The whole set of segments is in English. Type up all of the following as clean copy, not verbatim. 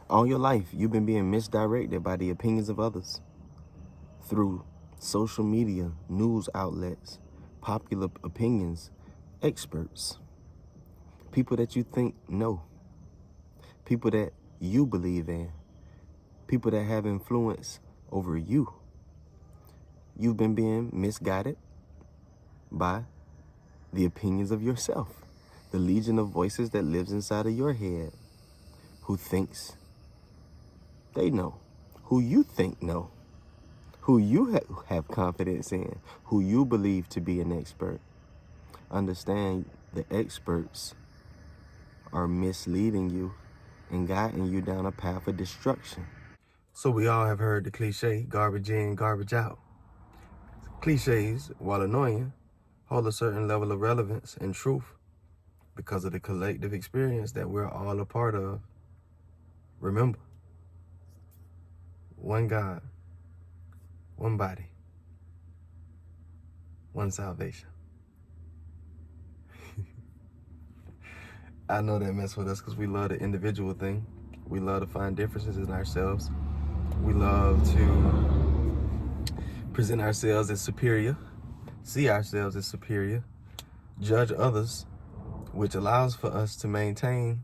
All your life, you've been being misdirected by the opinions of others through social media, news outlets, popular opinions, experts, people that you think know, people that you believe in, people that have influence over you. You've been being misguided by the opinions of yourself, the legion of voices that lives inside of your head, who thinks they know, who you think know, who you have confidence in, who you believe to be an expert. Understand, the experts are misleading you and guiding you down a path of destruction. So we all have heard the cliche, garbage in, garbage out. Cliches, while annoying, hold a certain level of relevance and truth because of the collective experience that we're all a part of. Remember, one God, one body, one salvation. I know that mess with us because we love the individual thing. We love to find differences in ourselves. We love to present ourselves as superior, see ourselves as superior, judge others, which allows for us to maintain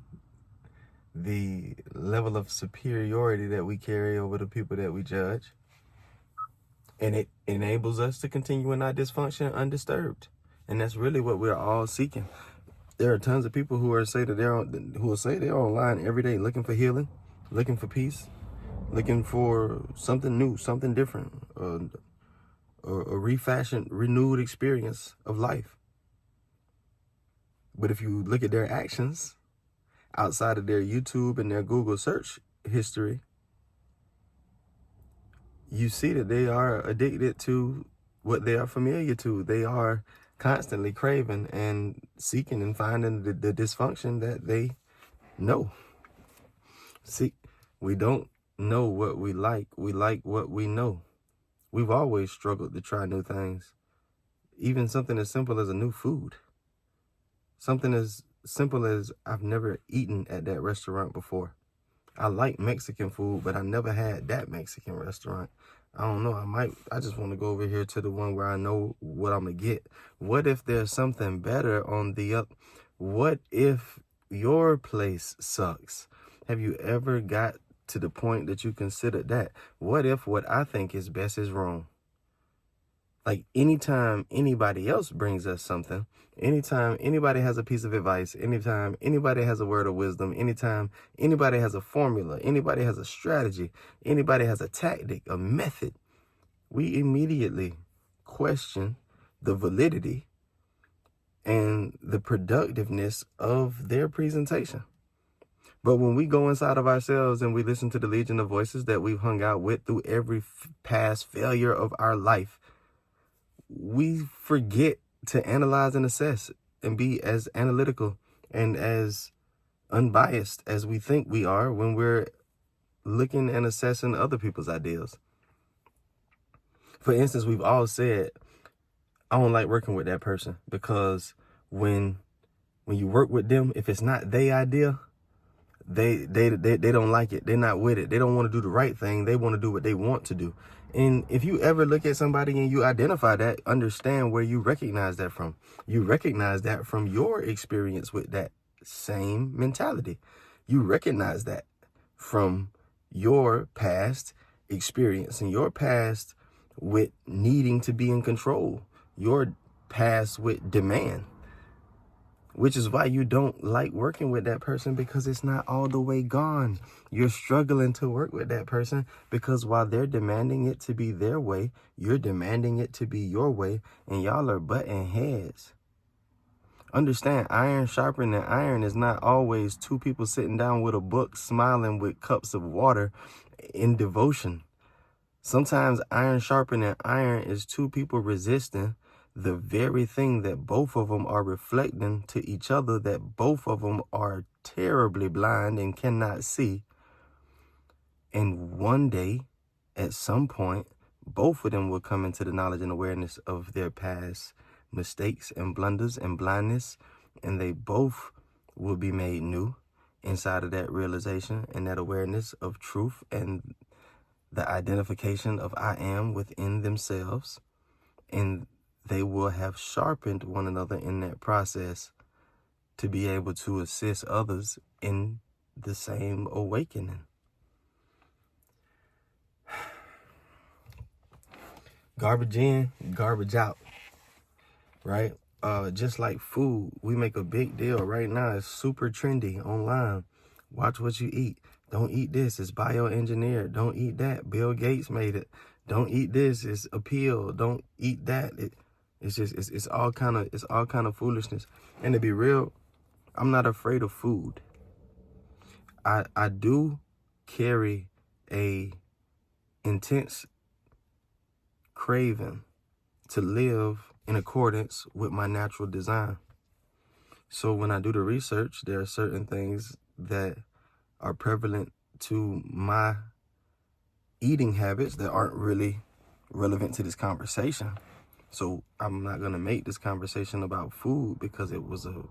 the level of superiority that we carry over the people that we judge. And it enables us to continue in our dysfunction undisturbed. And that's really what we're all seeking. There are tons of people who will say they're online every day looking for healing, looking for peace, looking for something new, something different, a refashioned, renewed experience of life. But if you look at their actions outside of their YouTube and their Google search history, you see that they are addicted to what they are familiar to. They are constantly craving and seeking and finding the dysfunction that they know. See, we don't know what we like what we know. We've always struggled to try new things. Even something as simple as a new food. Something as simple as I've never eaten at that restaurant before. I like Mexican food, but I never had that Mexican restaurant. I don't know, I just want to go over here to the one where I know what I'm going to get. What if there's something better on the up? What if your place sucks? Have you ever got to the point that you considered that? What if what I think is best is wrong? Like, anytime anybody else brings us something, anytime anybody has a piece of advice, anytime anybody has a word of wisdom, anytime anybody has a formula, anybody has a strategy, anybody has a tactic, a method, we immediately question the validity and the productiveness of their presentation. But when we go inside of ourselves and we listen to the legion of voices that we've hung out with through every past failure of our life, we forget to analyze and assess and be as analytical and as unbiased as we think we are when we're looking and assessing other people's ideas. For instance, we've all said, I don't like working with that person because when you work with them, if it's not their idea, they don't like it. They're not with it. They don't want to do the right thing. They want to do what they want to do. And if you ever look at somebody and you identify that, understand where you recognize that from. You recognize that from your experience with that same mentality. You recognize that from your past experience and your past with needing to be in control, your past with demand. Which is why you don't like working with that person, because it's not all the way gone. You're struggling to work with that person because while they're demanding it to be their way, you're demanding it to be your way, and y'all are butting heads. Understand, iron sharpening iron is not always two people sitting down with a book, smiling with cups of water in devotion. Sometimes iron sharpening iron is two people resisting the very thing that both of them are reflecting to each other, that both of them are terribly blind and cannot see. And one day, at some point, both of them will come into the knowledge and awareness of their past mistakes and blunders and blindness, and they both will be made new, inside of that realization and that awareness of truth and the identification of I am within themselves, and they will have sharpened one another in that process to be able to assist others in the same awakening. Garbage in, garbage out, right? Just like food, we make a big deal right now. It's super trendy online. Watch what you eat. Don't eat this. It's bioengineered. Don't eat that. Bill Gates made it. Don't eat this. It's a pill. Don't eat that. It's all kind of foolishness. And to be real, I'm not afraid of food. I do carry a intense craving to live in accordance with my natural design. So when I do the research, there are certain things that are prevalent to my eating habits that aren't really relevant to this conversation. So I'm not going to make this conversation about food because it was a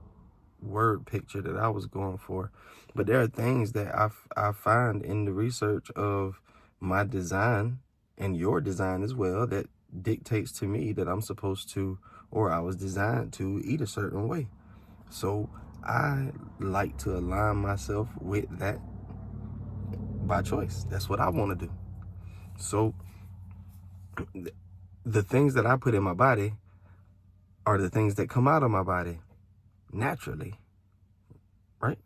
word picture that I was going for. But there are things that I find in the research of my design and your design as well that dictates to me that I'm supposed to, or I was designed to eat a certain way. So I like to align myself with that by choice. That's what I want to do. So the things that I put in my body are the things that come out of my body naturally, right?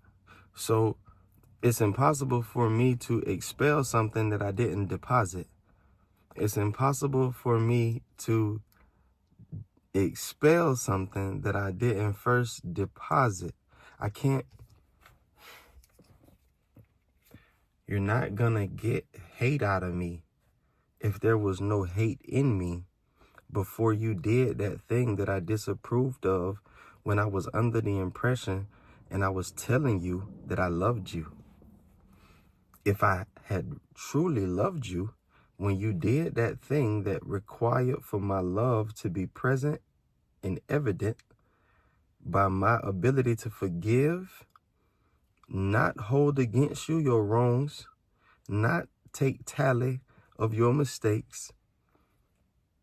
So it's impossible for me to expel something that I didn't deposit. It's impossible for me to expel something that I didn't first deposit. I can't. You're not gonna get hate out of me if there was no hate in me before you did that thing that I disapproved of when I was under the impression and I was telling you that I loved you. If I had truly loved you when you did that thing that required for my love to be present and evident by my ability to forgive, not hold against you your wrongs, not take tally of your mistakes,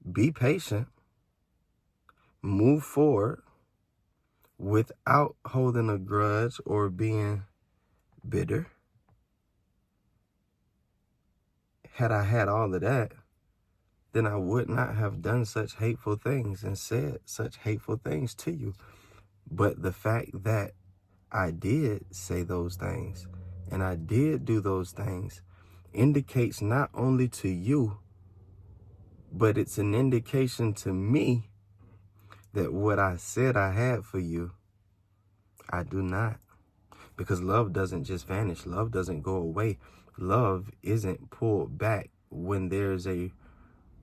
be patient, move forward without holding a grudge or being bitter. Had I had all of that, then I would not have done such hateful things and said such hateful things to you. But the fact that I did say those things and I did do those things indicates not only to you, but it's an indication to me that what I said I had for you, I do not. Because love doesn't just vanish. Love doesn't go away. Love isn't pulled back when there's a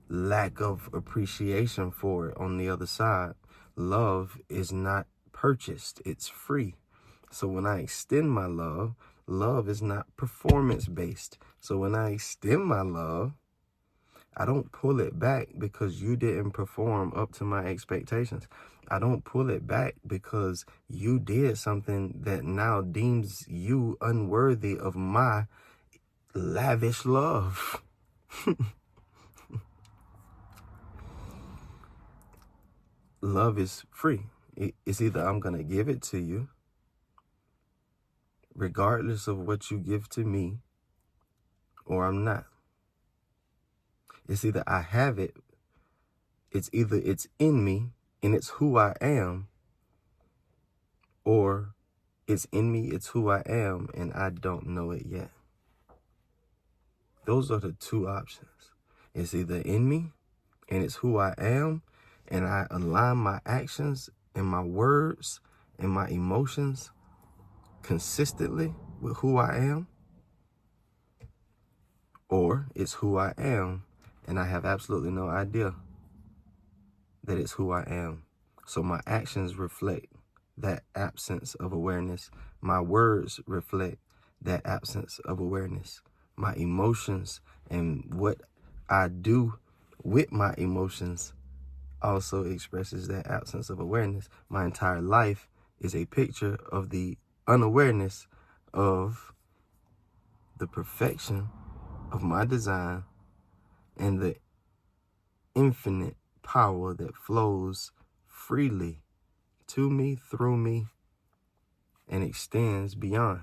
lack of appreciation for it on the other side. Love is not purchased. It's free. So when I extend my love, love is not performance-based. So when I extend my love, I don't pull it back because you didn't perform up to my expectations. I don't pull it back because you did something that now deems you unworthy of my lavish love. Love is free. It's either I'm going to give it to you, regardless of what you give to me, or I'm not. It's either I have it, it's in me, and it's who I am, or it's in me, it's who I am, and I don't know it yet. Those are the two options. It's either in me, and it's who I am, and I align my actions and my words and my emotions consistently with who I am, or it's who I am, and I have absolutely no idea that it's who I am. So my actions reflect that absence of awareness. My words reflect that absence of awareness. My emotions and what I do with my emotions also expresses that absence of awareness. My entire life is a picture of the unawareness of the perfection of my design and the infinite power that flows freely to me, through me, and extends beyond.